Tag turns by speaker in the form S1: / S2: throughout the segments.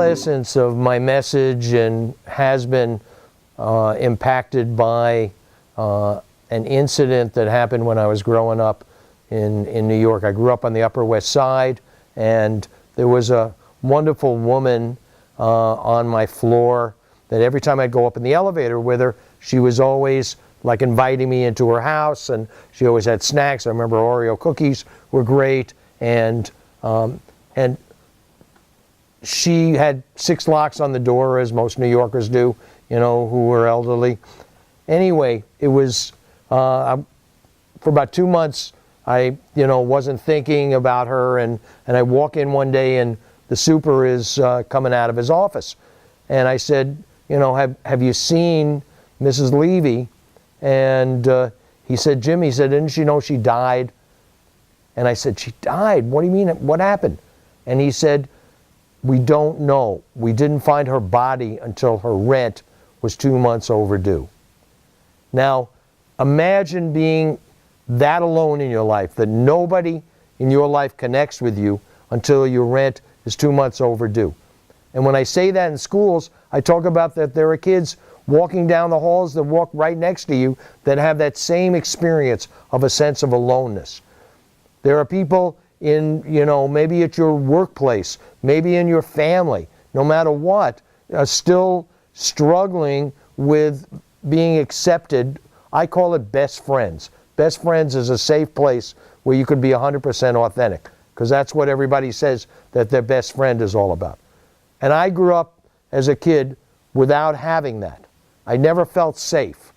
S1: essence of my message and has been impacted by an incident that happened when I was growing up in New York. I grew up on the Upper West Side, and there was a wonderful woman on my floor that every time I'd go up in the elevator with her, she was always like inviting me into her house, and she always had snacks. I remember Oreo cookies were great, and she had 6 locks on the door, as most New Yorkers do, you know, who were elderly. Anyway, it was, for about 2 months, I, you know, wasn't thinking about her, and I walk in one day and the super is coming out of his office. And I said, you know, have you seen Mrs. Levy? And he said, Jim, he said, didn't you know she died? And I said, she died? What do you mean? What happened? And he said, we don't know. We didn't find her body until her rent was 2 months overdue. Now, imagine being that alone in your life, that nobody in your life connects with you until your rent is 2 months overdue. And when I say that in schools, I talk about that there are kids walking down the halls that walk right next to you that have that same experience of a sense of aloneness. There are people in, you know, maybe at your workplace, maybe in your family, no matter what, are still struggling with being accepted. I call it best friends. Best friends is a safe place where you could be 100% authentic, because that's what everybody says that their best friend is all about. And I grew up as a kid without having that. I never felt safe.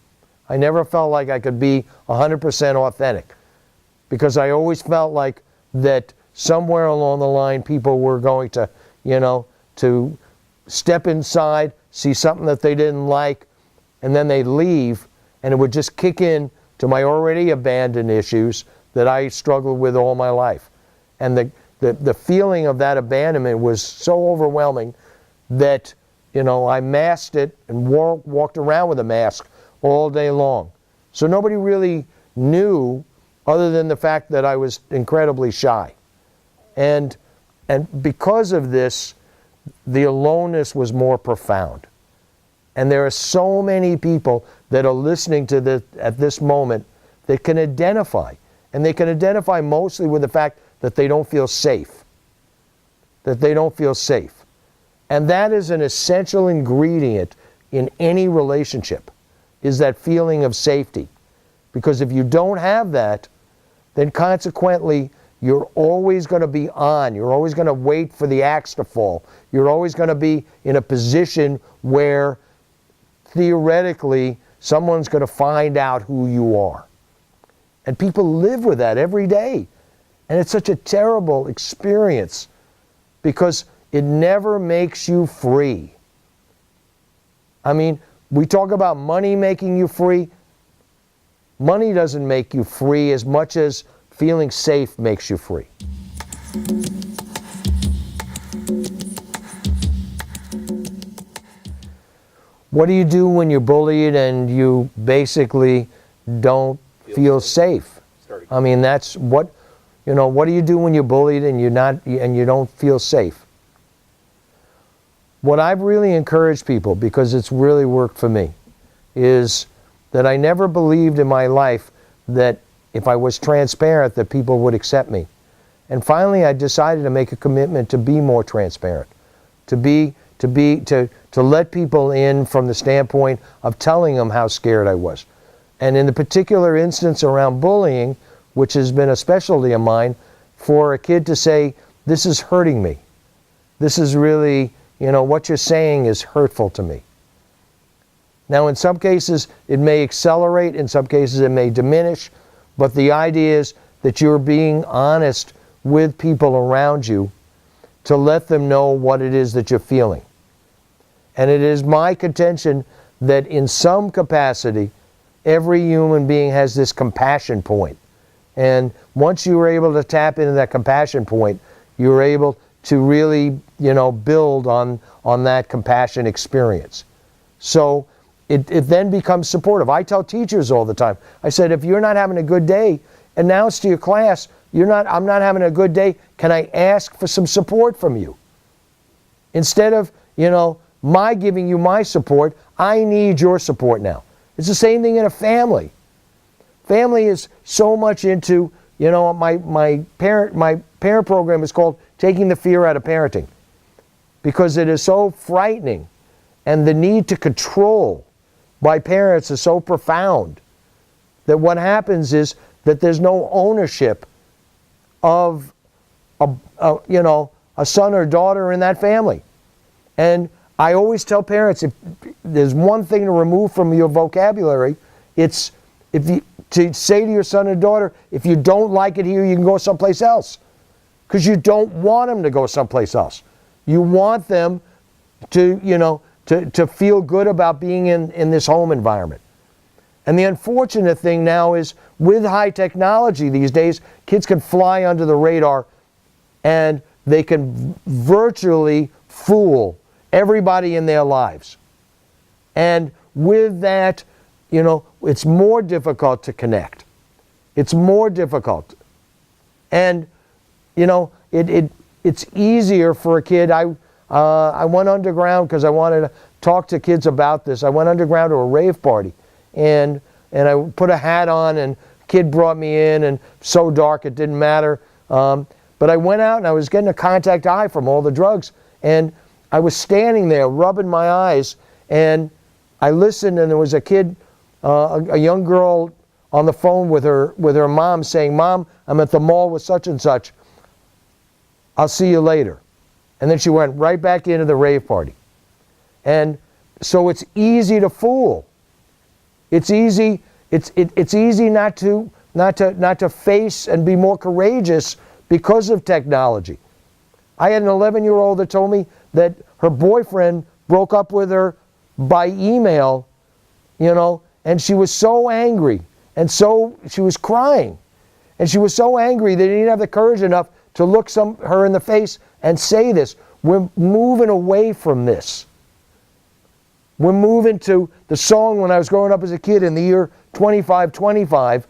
S1: I never felt like I could be 100% authentic, because I always felt like that somewhere along the line people were going to, you know, to step inside, see something that they didn't like, and then they'd leave, and it would just kick in to my already abandoned issues that I struggled with all my life. And the feeling of that abandonment was so overwhelming that, you know, I masked it and walked around with a mask all day long. So nobody really knew, other than the fact that I was incredibly shy. And because of this, the aloneness was more profound. And there are so many people that are listening to this at this moment that can identify. And they can identify mostly with the fact that they don't feel safe. That they don't feel safe. And that is an essential ingredient in any relationship, is that feeling of safety. Because if you don't have that, then consequently, you're always going to be on. You're always going to wait for the axe to fall. You're always going to be in a position where, theoretically, someone's going to find out who you are. And people live with that every day. And it's such a terrible experience, because it never makes you free. I mean, we talk about money making you free. Money doesn't make you free as much as feeling safe makes you free. What do you do when you're bullied and you basically don't feel safe? I mean, that's what, you know, what do you do when you're bullied and you don't feel safe? What I've really encouraged people, because it's really worked for me, is that I never believed in my life that if I was transparent that people would accept me. And finally I decided to make a commitment to be more transparent, to let people in from the standpoint of telling them how scared I was. And in the particular instance around bullying, which has been a specialty of mine, for a kid to say, this is hurting me. This is really, you know, what you're saying is hurtful to me. Now, in some cases, it may accelerate. In some cases, it may diminish. But the idea is that you're being honest with people around you to let them know what it is that you're feeling. And it is my contention that in some capacity, every human being has this compassion point. And once you are able to tap into that compassion point, you're able to really, you know, build on that compassion experience. So it then becomes supportive. I tell teachers all the time, I said, if you're not having a good day, announce to your class, I'm not having a good day, can I ask for some support from you? Instead of my giving you my support, I need your support now. It's the same thing in a family. Family is so much into, my parent program is called Taking the Fear Out of Parenting, because it is so frightening, and the need to control by parents is so profound that what happens is that there's no ownership of a son or daughter in that family. And I always tell parents, if there's one thing to remove from your vocabulary, it's to say to your son or daughter, if you don't like it here, you can go someplace else. Because you don't want them to go someplace else. You want them to feel good about being in this home environment. And the unfortunate thing now is, with high technology these days, kids can fly under the radar, and they can virtually fool everybody in their lives. And with that, it's more difficult to connect. It's more difficult. And, it's easier for a kid. I went underground because I wanted to talk to kids about this. I went underground to a rave party, and I put a hat on, and a kid brought me in, and so dark it didn't matter. But I went out, and I was getting a contact eye from all the drugs, and I was standing there rubbing my eyes, and I listened, and there was a kid, a young girl on the phone with her mom saying, "Mom, I'm at the mall with such and such. I'll see you later." And then she went right back into the rave party. And so it's easy to fool. It's easy not to face and be more courageous because of technology. I had an 11-year-old that told me that her boyfriend broke up with her by email, and she was so angry, and so she was crying. And she was so angry that he didn't have the courage enough to look her in the face and say this. We're moving away from this. We're moving to the song when I was growing up as a kid in the year 2525.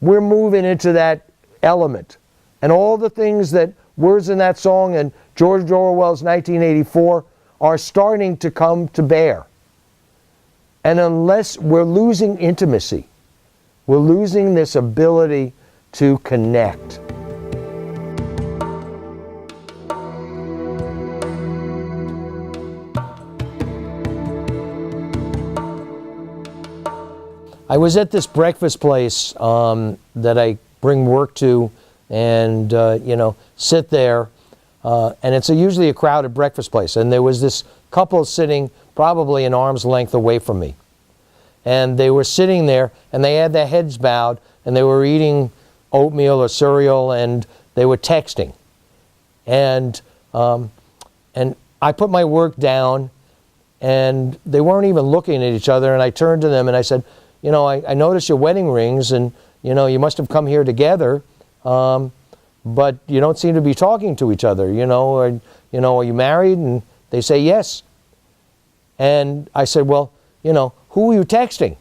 S1: We're moving into that element. And all the things that words in that song and George Orwell's 1984 are starting to come to bear. And unless we're losing intimacy, we're losing this ability to connect. I was at this breakfast place that I bring work to, and sit there, and it's usually a crowded breakfast place. And there was this couple sitting probably an arm's length away from me, and they were sitting there, and they had their heads bowed, and they were eating oatmeal or cereal, and they were texting, and I put my work down, and they weren't even looking at each other. And I turned to them and I said, I noticed your wedding rings, and, you must have come here together, but you don't seem to be talking to each other, are you married? And they say, yes. And I said, well, who are you texting?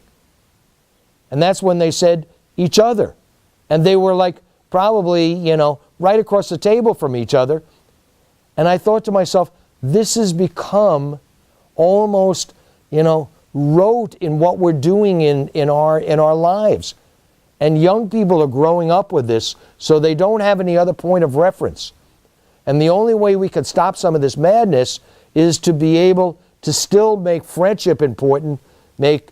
S1: And that's when they said, each other. And they were like, probably, right across the table from each other. And I thought to myself, this has become almost, rote in what we're doing in our lives. And young people are growing up with this, so they don't have any other point of reference. And the only way we can stop some of this madness is to be able to still make friendship important, make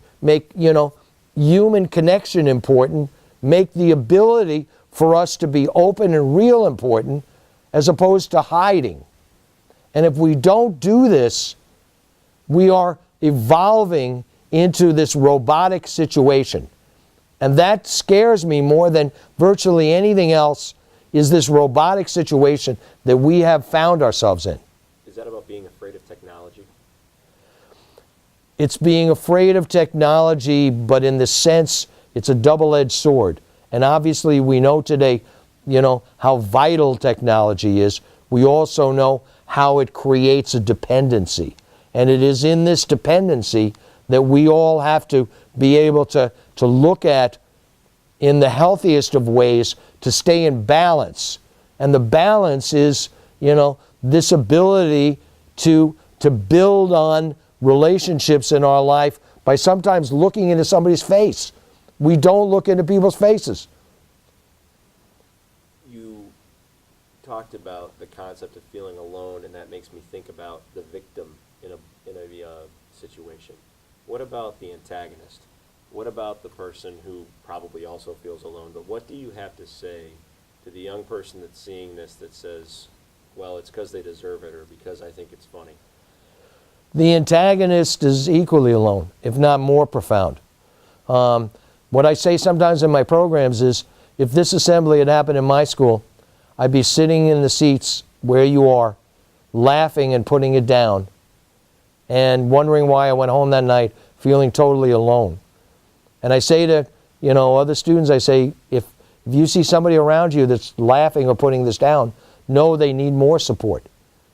S1: human connection important, make the ability for us to be open and real important, as opposed to hiding. And if we don't do this, we are evolving into this robotic situation. And that scares me more than virtually anything else, is this robotic situation that we have found ourselves in.
S2: Is that about being afraid of technology?
S1: It's being afraid of technology, but in the sense, it's a double-edged sword. And obviously we know today, how vital technology is. We also know how it creates a dependency. And it is in this dependency that we all have to be able to look at in the healthiest of ways to stay in balance. And the balance is, this ability to to build on relationships in our life by sometimes looking into somebody's face. We don't look into people's faces.
S2: You talked about the concept of feeling alone, and that makes me think about the victim in a situation. What about the antagonist? What about the person who probably also feels alone? But what do you have to say to the young person that's seeing this that says, well, it's because they deserve it or because I think it's funny?
S1: The antagonist is equally alone, if not more profound. What I say sometimes in my programs is, if this assembly had happened in my school, I'd be sitting in the seats where you are, laughing and putting it down, and wondering why I went home that night feeling totally alone. And I say to, other students, I say, if you see somebody around you that's laughing or putting this down, know they need more support.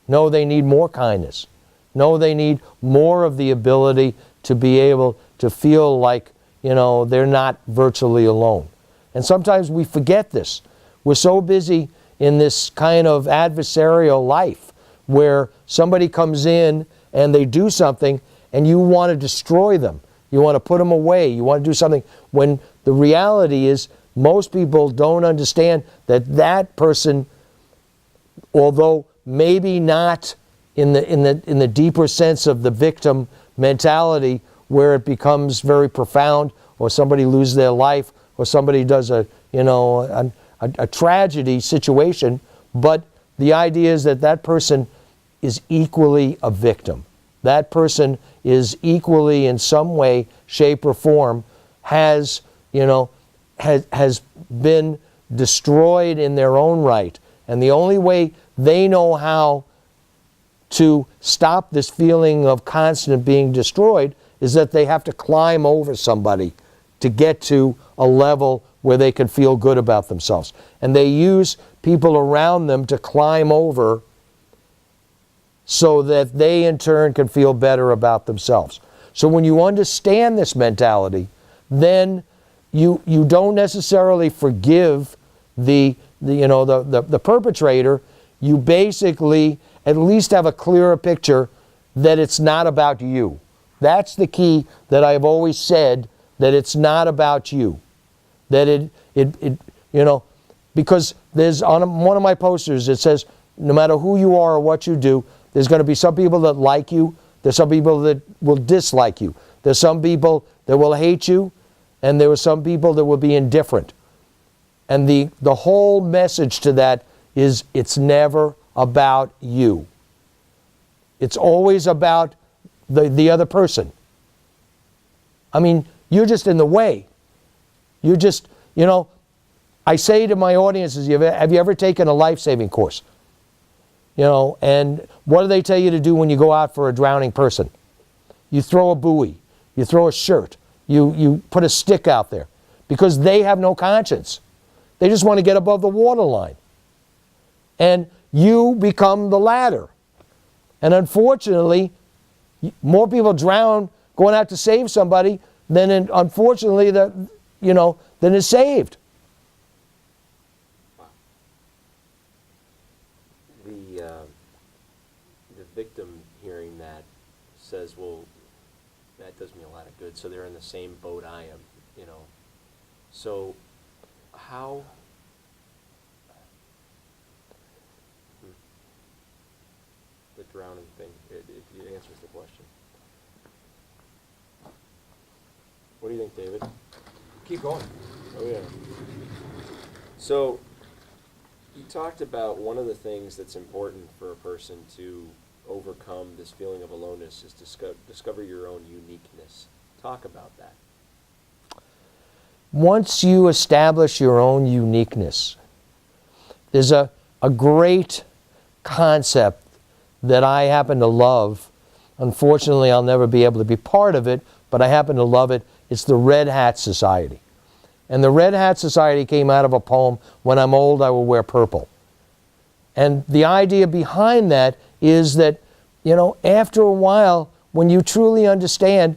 S1: Know they need more kindness. Know they need more of the ability to be able to feel like, they're not virtually alone. And sometimes we forget this. We're so busy in this kind of adversarial life where somebody comes in and they do something and you want to destroy them. You want to put them away. You want to do something, when the reality is most people don't understand that that person, although maybe not in the deeper sense of the victim mentality, where it becomes very profound, or somebody loses their life, or somebody does a tragedy situation, but the idea is that that person is equally a victim. That person is equally, in some way, shape, or form, has been destroyed in their own right. And the only way they know how to stop this feeling of constant being destroyed is that they have to climb over somebody to get to a level where they can feel good about themselves. And they use people around them to climb over so that they in turn can feel better about themselves. So when you understand this mentality, then you don't necessarily forgive the perpetrator. You basically at least have a clearer picture that it's not about you. That's the key that I've always said, that it's not about you. That because there's on one of my posters, it says, no matter who you are or what you do, there's going to be some people that like you, there's some people that will dislike you, there's some people that will hate you, and there are some people that will be indifferent. And the whole message to that is, it's never about you. It's always about the other person. I mean, you're just in the way. You're just, I say to my audiences, have you ever taken a life-saving course? And what do they tell you to do when you go out for a drowning person? You throw a buoy, you throw a shirt, you put a stick out there, because they have no conscience. They just want to get above the waterline. And you become the ladder. And unfortunately, more people drown going out to save somebody than unfortunately than is saved.
S2: The victim hearing that says, well, that does me a lot of good, so they're in the same boat I am, So how... The drowning thing, it answers the question. What do you think, David?
S3: Keep going.
S2: Oh, yeah. So, you talked about one of the things that's important for a person to overcome this feeling of aloneness is discover your own uniqueness. Talk about that.
S1: Once you establish your own uniqueness, there's a great concept that I happen to love. Unfortunately, I'll never be able to be part of it, but I happen to love it. It's the Red Hat Society. And the Red Hat Society came out of a poem, "When I'm old, I will wear purple." And the idea behind that is that, after a while, when you truly understand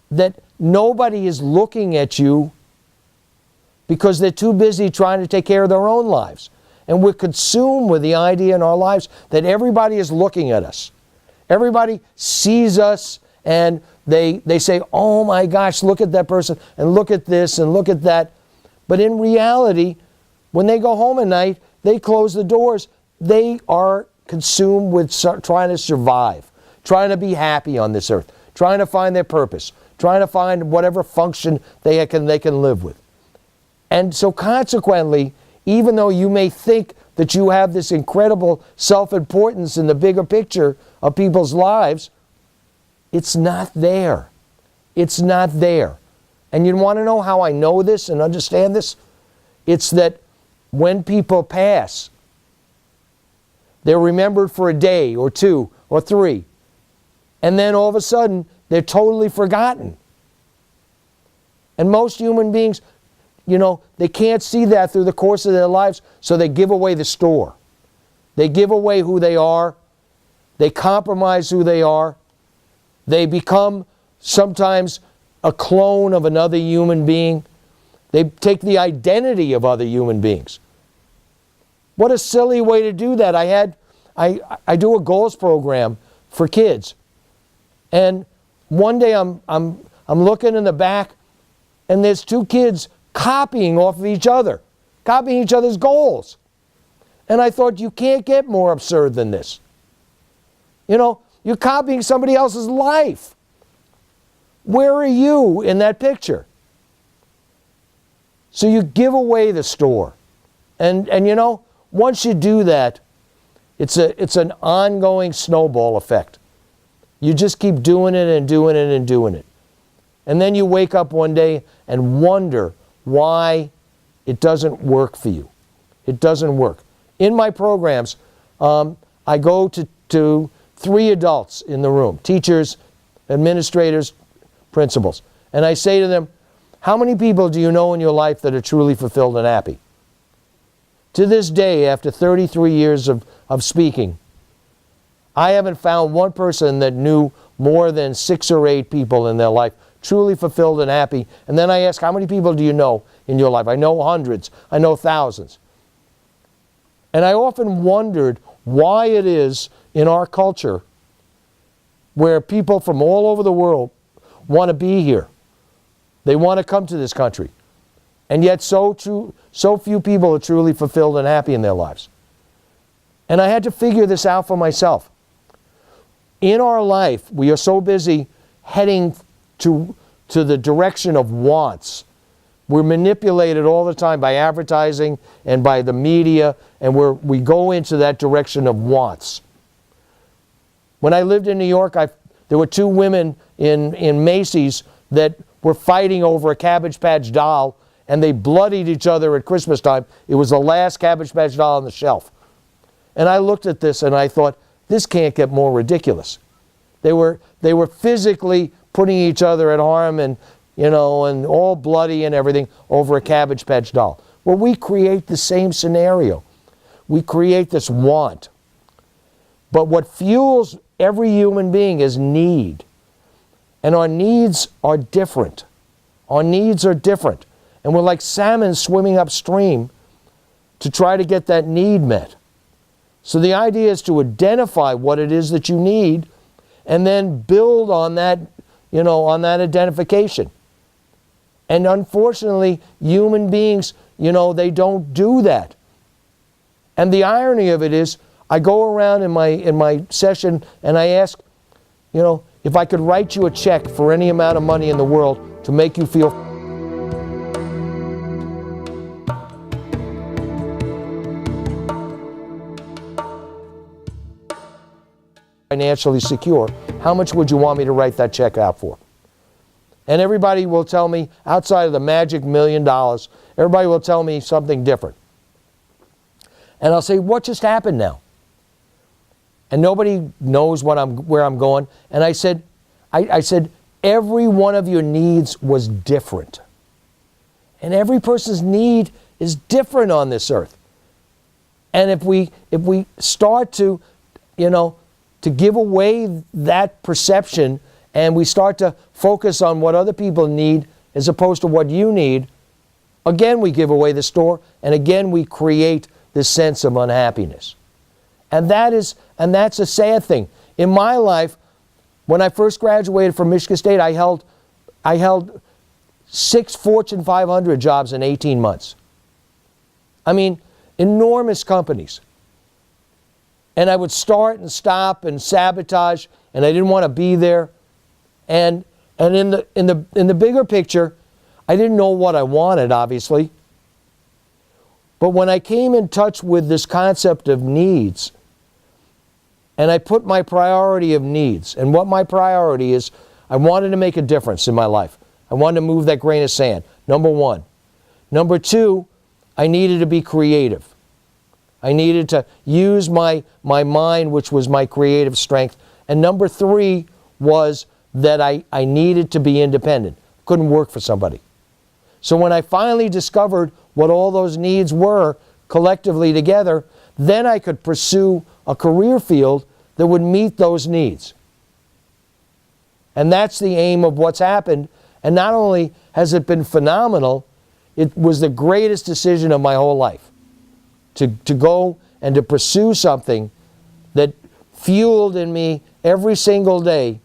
S1: that nobody is looking at you because they're too busy trying to take care of their own lives. And we're consumed with the idea in our lives that everybody is looking at us. Everybody sees us and they say, oh my gosh, look at that person and look at this and look at that. But in reality, when they go home at night, they close the doors. They are consumed with trying to survive, trying to be happy on this earth, trying to find their purpose, trying to find whatever function they can live with. And so consequently, even though you may think that you have this incredible self-importance in the bigger picture of people's lives, it's not there. It's not there. And you want to know how I know this and understand this? It's that when people pass, they're remembered for a day or two or three. And then all of a sudden, they're totally forgotten. And most human beings, they can't see that through the course of their lives, so they give away the store. They give away who they are. They compromise who they are. They become sometimes a clone of another human being. They take the identity of other human beings. What a silly way to do that. I do a goals program for kids. And one day I'm looking in the back, and there's two kids copying off of each other, copying each other's goals. And I thought, you can't get more absurd than this. You're copying somebody else's life. Where are you in that picture? So you give away the store. And once you do that, it's an ongoing snowball effect. You just keep doing it and doing it and doing it. And then you wake up one day and wonder why it doesn't work for you. It doesn't work. In my programs, I go to 3 adults in the room, teachers, administrators, principals. And I say to them, how many people do you know in your life that are truly fulfilled and happy? To this day, after 33 years of speaking, I haven't found one person that knew more than 6 or 8 people in their life truly fulfilled and happy. And then I ask, how many people do you know in your life? I know hundreds. I know thousands. And I often wondered why it is in our culture where people from all over the world want to be here. They want to come to this country. And yet so few people are truly fulfilled and happy in their lives. And I had to figure this out for myself. In our life, we are so busy heading to the direction of wants. We're manipulated all the time by advertising and by the media, and we go into that direction of wants. When I lived in New York, there were 2 women in Macy's that were fighting over a Cabbage Patch doll, and they bloodied each other at Christmas time. It was the last Cabbage Patch doll on the shelf. And I looked at this and I thought, this can't get more ridiculous. They were physically putting each other at harm and all bloody and everything over a Cabbage Patch doll. Well, we create the same scenario. We create this want. But what fuels every human being is need. And our needs are different. Our needs are different. And we're like salmon swimming upstream to try to get that need met. So the idea is to identify what it is that you need and then build on that, on that identification. And unfortunately, human beings, they don't do that. And the irony of it is, I go around in my session and I ask, if I could write you a check for any amount of money in the world to make you feel financially secure, how much would you want me to write that check out for? And everybody will tell me, outside of the magic $1 million, everybody will tell me something different. And I'll say, what just happened now? And nobody knows where I'm going. And I said, every one of your needs was different. And every person's need is different on this earth. And if we start to give away that perception and we start to focus on what other people need as opposed to what you need, again we give away the store and again we create this sense of unhappiness. And that's a sad thing. in my life, when I first graduated from Michigan State, I held 6 Fortune 500 jobs in 18 months. I mean, enormous companies. And I would start and stop and sabotage, and I didn't want to be there. And in the bigger picture, I didn't know what I wanted, obviously. But when I came in touch with this concept of needs, and I put my priority of needs, and what my priority is, I wanted to make a difference in my life. I wanted to move that grain of sand, number one. Number two, I needed to be creative. I needed to use my mind, which was my creative strength. And number three was that I needed to be independent. Couldn't work for somebody. So when I finally discovered what all those needs were collectively together, then I could pursue a career field that would meet those needs. And that's the aim of what's happened. And not only has it been phenomenal, it was the greatest decision of my whole life. To go and to pursue something that fueled in me every single day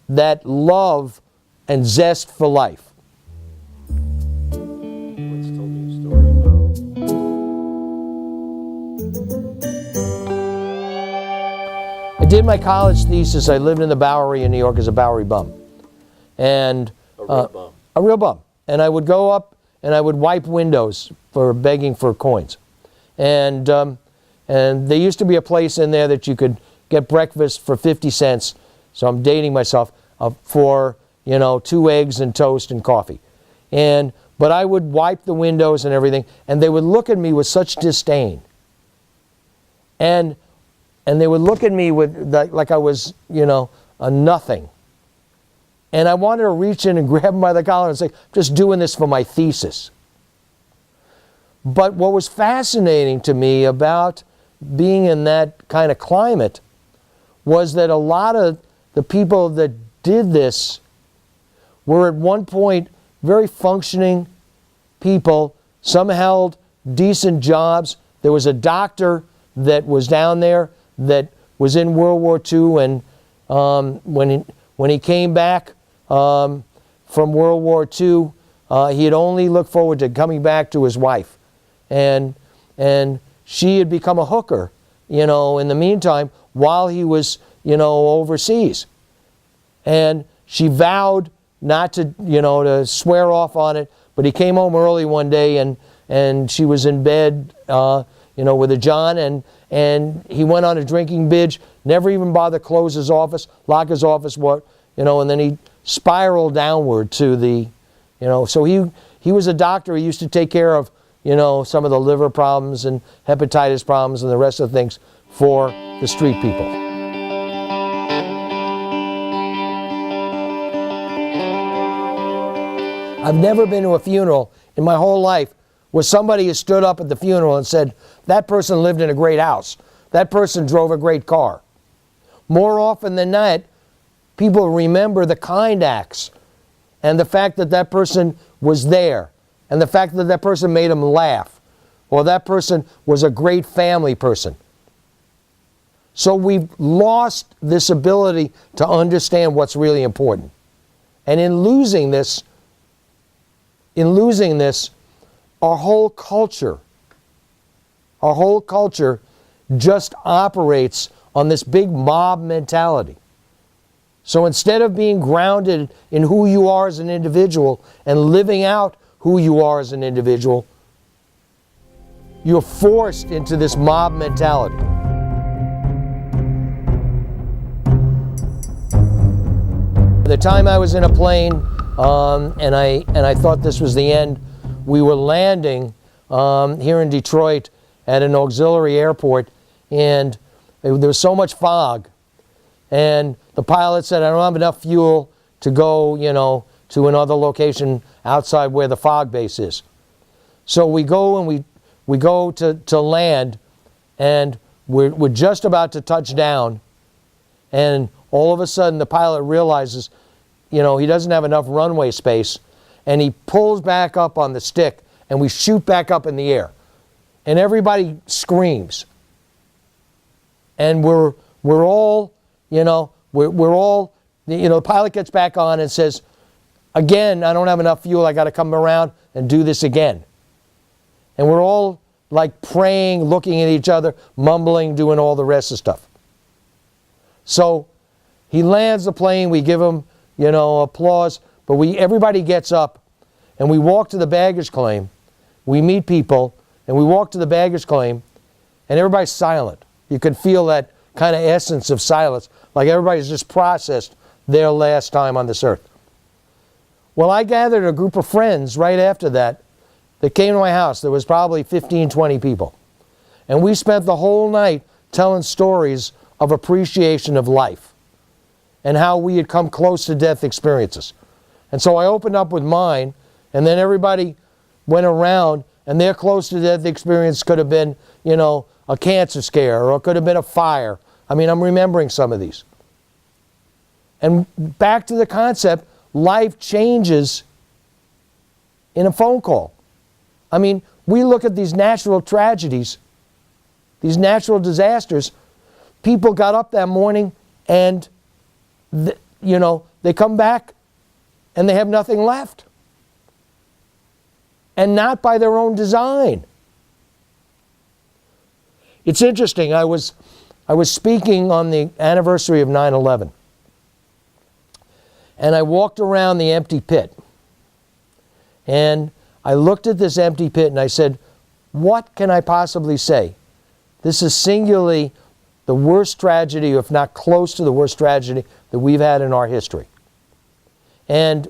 S1: that love and zest for life.
S2: Once told me a story about.
S1: I did my college thesis. I lived in the Bowery in New York as a Bowery bum. And
S2: A real bum.
S1: a real bum. And I would go up and I would wipe windows for begging for coins. And there used to be a place in there that you could get breakfast for 50 cents. So I'm dating myself for 2 eggs and toast and coffee. But I would wipe the windows and everything, and they would look at me with such disdain. And they would look at me with like I was a nothing. And I wanted to reach in and grab them by the collar and say, I'm just doing this for my thesis. But what was fascinating to me about being in that kind of climate was that a lot of the people that did this were at one point very functioning people. Some held decent jobs. There was a doctor that was down there that was in World War II, and when he came back from World War II, he had only looked forward to coming back to his wife. And she had become a hooker, in the meantime, while he was, overseas. And she vowed not to, to swear off on it, but he came home early one day and she was in bed, with a John, and he went on a drinking binge, never even bothered to close his office, lock his office, and then he spiraled downward to the, so he was a doctor. He used to take care of some of the liver problems and hepatitis problems and the rest of the things for the street people. I've never been to a funeral in my whole life where somebody has stood up at the funeral and said, that person lived in a great house. That person drove a great car. More often than not, people remember the kind acts and the fact that that person was there. And the fact that that person made them laugh, or that person was a great family person. So we've lost this ability to understand what's really important. And in losing this, our whole culture just operates on this big mob mentality. So instead of being grounded in who you are as an individual and living out who you are as an individual, you're forced into this mob mentality. The time I was in a plane and I thought this was the end, we were landing here in Detroit at an auxiliary airport, and there was so much fog, and the pilot said, I don't have enough fuel to go, to another location outside where the fog base is. So we go and we go to land, and we're just about to touch down, and all of a sudden the pilot realizes, he doesn't have enough runway space, and he pulls back up on the stick, and we shoot back up in the air. And everybody screams. And we're all we're all, the pilot gets back on and says, again, I don't have enough fuel. I got to come around and do this again. And we're all like praying, looking at each other, mumbling, doing all the rest of stuff. So he lands the plane. We give him, applause. But everybody gets up and we walk to the baggage claim. We meet people and we walk to the baggage claim and everybody's silent. You can feel that kind of essence of silence, like everybody's just processed their last time on this earth. Well, I gathered a group of friends right after that came to my house. There was probably 15, 20 people. And we spent the whole night telling stories of appreciation of life and how we had come close to death experiences. And so I opened up with mine, and then everybody went around, and their close to death experience could have been, a cancer scare, or it could have been a fire. I mean, I'm remembering some of these. And back to the concept, life changes in a phone call. I mean, we look at these natural tragedies, these natural disasters. People got up that morning and, they come back and they have nothing left. And not by their own design. It's interesting. I was speaking on the anniversary of 9/11. And I walked around the empty pit. And I looked at this empty pit and I said, what can I possibly say? This is singularly the worst tragedy, if not close to the worst tragedy that we've had in our history. And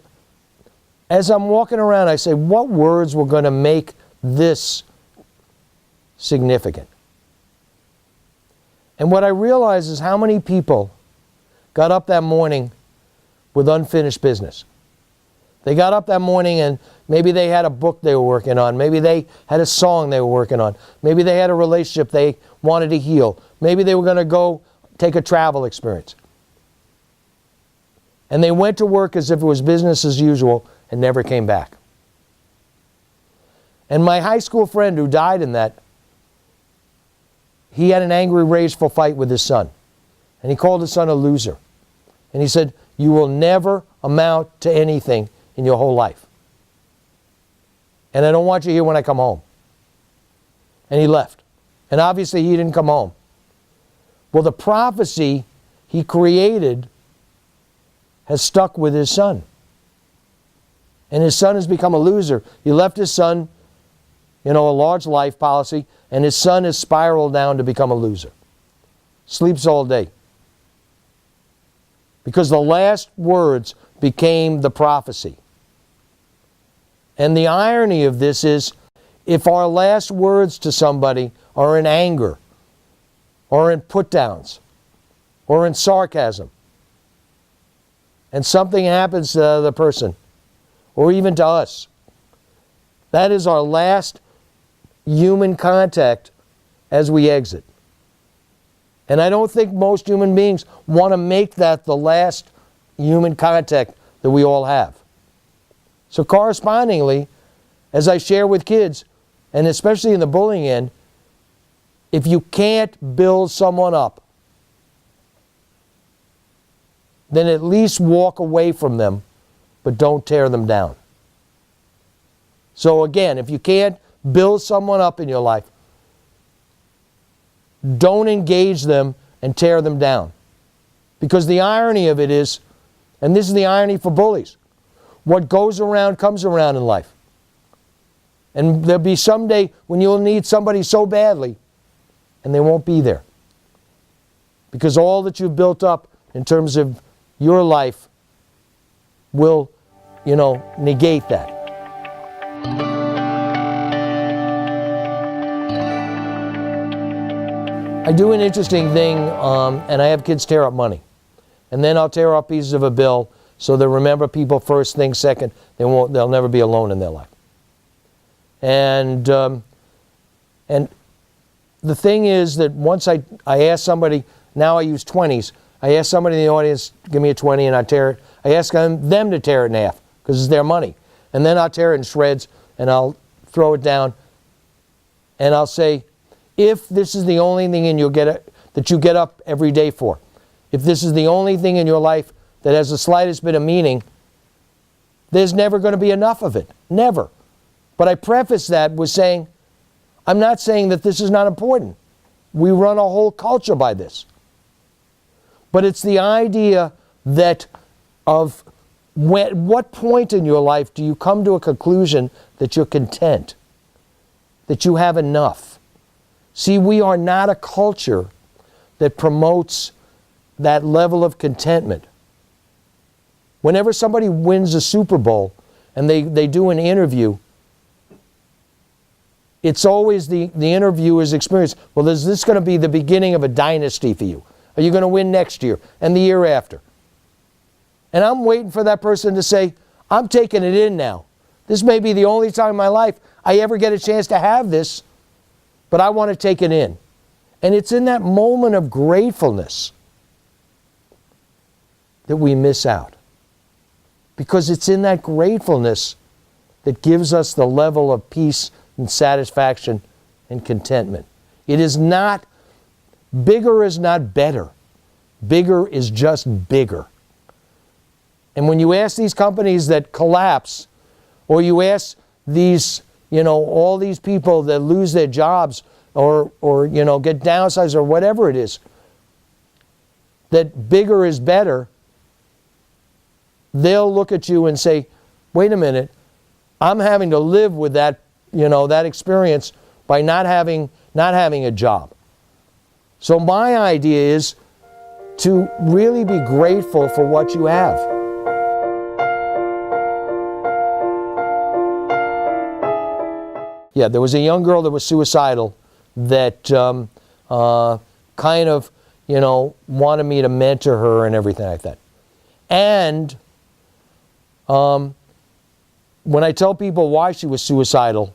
S1: as I'm walking around, I say, what words were going to make this significant? And what I realized is how many people got up that morning with unfinished business. They got up that morning and maybe they had a book they were working on. Maybe they had a song they were working on. Maybe they had a relationship they wanted to heal. Maybe they were going to go take a travel experience. And they went to work as if it was business as usual and never came back. And my high school friend who died in that, he had an angry, rageful fight with his son. And he called his son a loser. And he said, you will never amount to anything in your whole life. And I don't want you here when I come home. And he left. And obviously he didn't come home. Well, the prophecy he created has stuck with his son. And his son has become a loser. He left his son, a large life policy, and his son has spiraled down to become a loser. Sleeps all day. Because the last words became the prophecy. And the irony of this is, if our last words to somebody are in anger, or in put-downs, or in sarcasm, and something happens to the other person, or even to us, that is our last human contact as we exit. And I don't think most human beings want to make that the last human contact that we all have. So correspondingly, as I share with kids, and especially in the bullying end, if you can't build someone up, then at least walk away from them, but don't tear them down. So again, if you can't build someone up in your life, don't engage them and tear them down. Because the irony of it is, and this is the irony for bullies, what goes around comes around in life. And there'll be some day when you'll need somebody so badly, and they won't be there. Because all that you've built up in terms of your life will, negate that. I do an interesting thing, and I have kids tear up money. And then I'll tear up pieces of a bill so they remember people first, things second. They'll never be alone in their life. And the thing is that once I ask somebody, now I use 20s, I ask somebody in the audience, give me a 20 and I tear it. I ask them to tear it in half because it's their money. And then I'll tear it in shreds and I'll throw it down and I'll say, if this is the only thing that you get up every day for, if this is the only thing in your life that has the slightest bit of meaning, there's never going to be enough of it. Never. But I preface that with saying, I'm not saying that this is not important. We run a whole culture by this. But it's the idea that of what point in your life do you come to a conclusion that you're content, that you have enough? See, we are not a culture that promotes that level of contentment. Whenever somebody wins a Super Bowl and they do an interview, it's always the interviewer's experience. Well, is this going to be the beginning of a dynasty for you? Are you going to win next year and the year after? And I'm waiting for that person to say, I'm taking it in now. This may be the only time in my life I ever get a chance to have this, but I want to take it in. And it's in that moment of gratefulness that we miss out. Because it's in that gratefulness that gives us the level of peace and satisfaction and contentment. It is not, bigger is not better. Bigger is just bigger. And when you ask these companies that collapse, or you ask these, all these people that lose their jobs or get downsized or whatever it is, that bigger is better, they'll look at you and say, wait a minute, I'm having to live with that, that experience by not having a job. So my idea is to really be grateful for what you have. Yeah, there was a young girl that was suicidal that kind of, wanted me to mentor her and everything like that. And when I tell people why she was suicidal,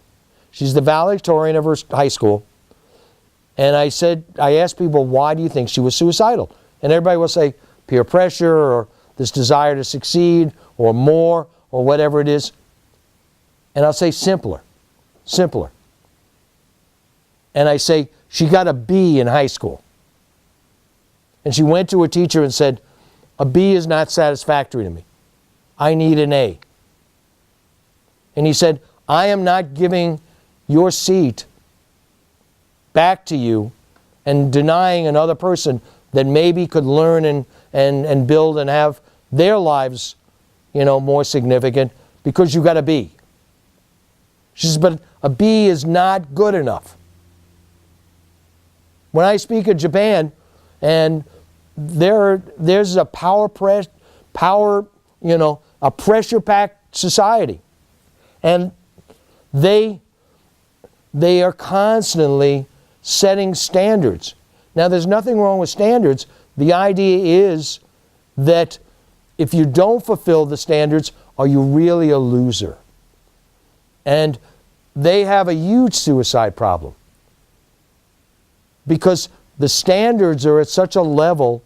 S1: she's the valedictorian of her high school. And I asked people, why do you think she was suicidal? And everybody will say, peer pressure, or this desire to succeed, or more, or whatever it is. And I'll say simpler. And I say, she got a B in high school. And she went to her teacher and said, a B is not satisfactory to me. I need an A. And he said, I am not giving your seat back to you and denying another person that maybe could learn and build and have their lives, more significant because you got a B. She says, but a B is not good enough. When I speak of Japan, and there's a a pressure-packed society. And they are constantly setting standards. Now, there's nothing wrong with standards. The idea is that if you don't fulfill the standards, are you really a loser? And they have a huge suicide problem because the standards are at such a level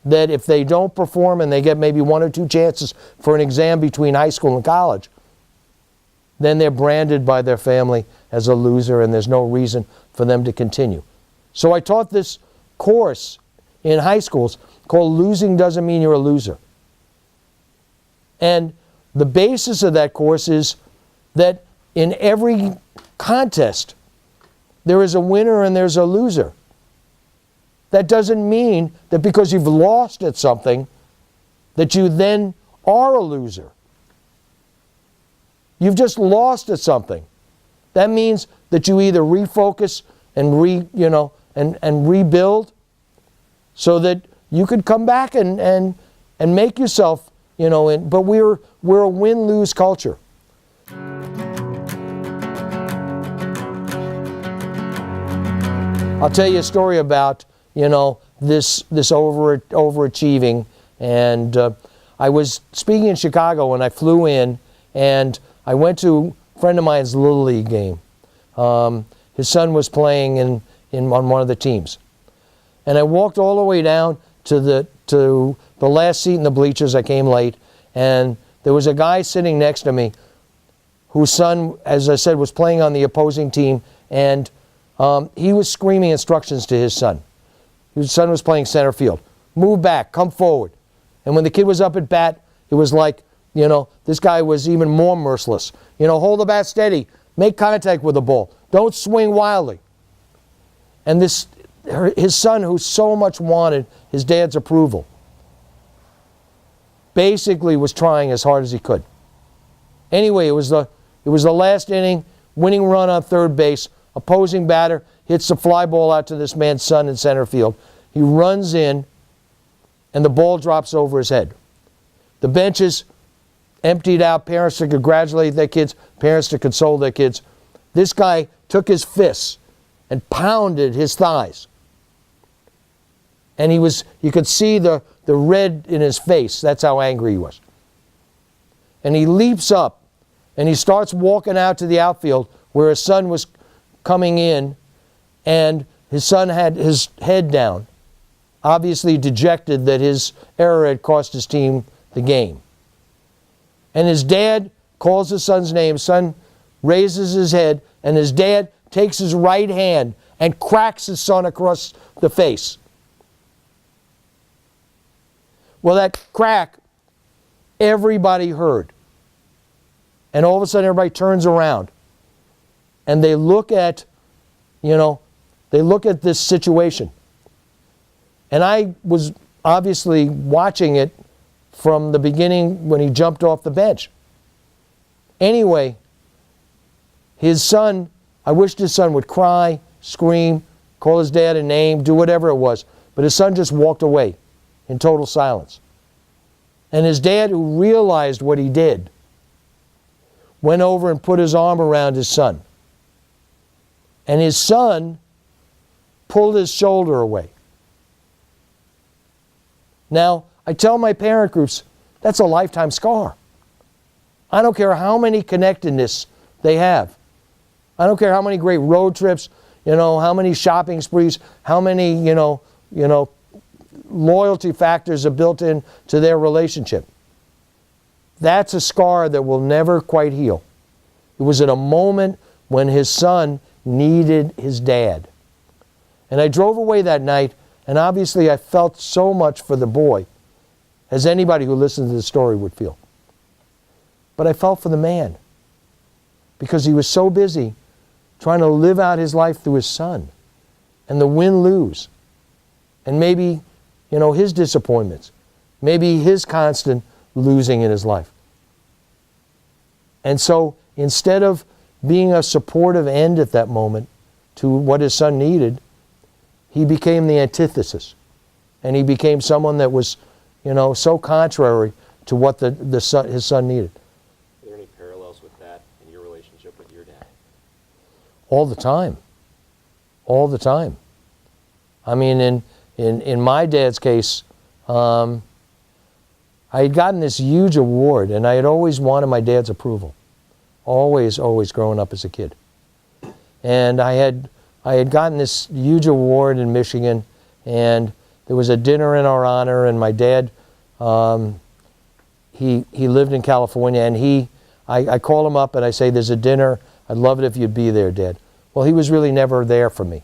S1: that if they don't perform and they get maybe 1 or 2 chances for an exam between high school and college, then they're branded by their family as a loser and there's no reason for them to continue. So I taught this course in high schools called Losing Doesn't Mean You're a Loser. And the basis of that course is that in every contest, there is a winner and there's a loser. That doesn't mean that because you've lost at something, that you then are a loser. You've just lost at something. That means that you either refocus and rebuild so that you could come back and make yourself, but we're a win-lose culture. I'll tell you a story about, this overachieving. And I was speaking in Chicago and I flew in and I went to a friend of mine's Little League game. His son was playing on one of the teams. And I walked all the way down to the last seat in the bleachers. I came late. And there was a guy sitting next to me whose son, as I said, was playing on the opposing team. And he was screaming instructions to his son. His son was playing center field. move back, come forward. And when the kid was up at bat, it was like, this guy was even more merciless. Hold the bat steady, make contact with the ball, don't swing wildly. And his son, who so much wanted his dad's approval, basically was trying as hard as he could. Anyway, it was the last inning, winning run on third base, opposing batter hits the fly ball out to this man's son in center field. He runs in, and the ball drops over his head. The bench is emptied out, parents to congratulate their kids, parents to console their kids. This guy took his fists and pounded his thighs. And you could see the red in his face. That's how angry he was. And he leaps up and he starts walking out to the outfield where his son was coming in, and his son had his head down, obviously dejected that his error had cost his team the game. And his dad calls his son's name. Son raises his head, and his dad takes his right hand and cracks his son across the face. Well, that crack, everybody heard. And all of a sudden, everybody turns around. And they look at, this situation. And I was obviously watching it from the beginning when he jumped off the bench. Anyway, his son, I wished his son would cry, scream, call his dad a name, do whatever it was. But his son just walked away in total silence. And his dad, who realized what he did, went over and put his arm around his son. And his son pulled his shoulder away. Now, I tell my parent groups, that's a lifetime scar. I don't care how many connectedness they have. I don't care how many great road trips, how many shopping sprees, how many, loyalty factors are built into their relationship. That's a scar that will never quite heal. It was at a moment when his son needed his dad. And I drove away that night, and obviously I felt so much for the boy, as anybody who listens to the story would feel. But I felt for the man, because he was so busy trying to live out his life through his son, and the win-lose, and maybe, his disappointments, maybe his constant losing in his life. And so instead of being a supportive end at that moment to what his son needed, he became the antithesis. And he became someone that was, so contrary to what his son needed.
S2: Are there any parallels with that in your relationship with your dad?
S1: All the time. All the time. I mean, in my dad's case, I had gotten this huge award, and I had always wanted my dad's approval. Always growing up as a kid. And I had gotten this huge award in Michigan, and there was a dinner in our honor, and my dad, he lived in California, and I call him up and I say, there's a dinner, I'd love it if you'd be there, Dad. Well, he was really never there for me.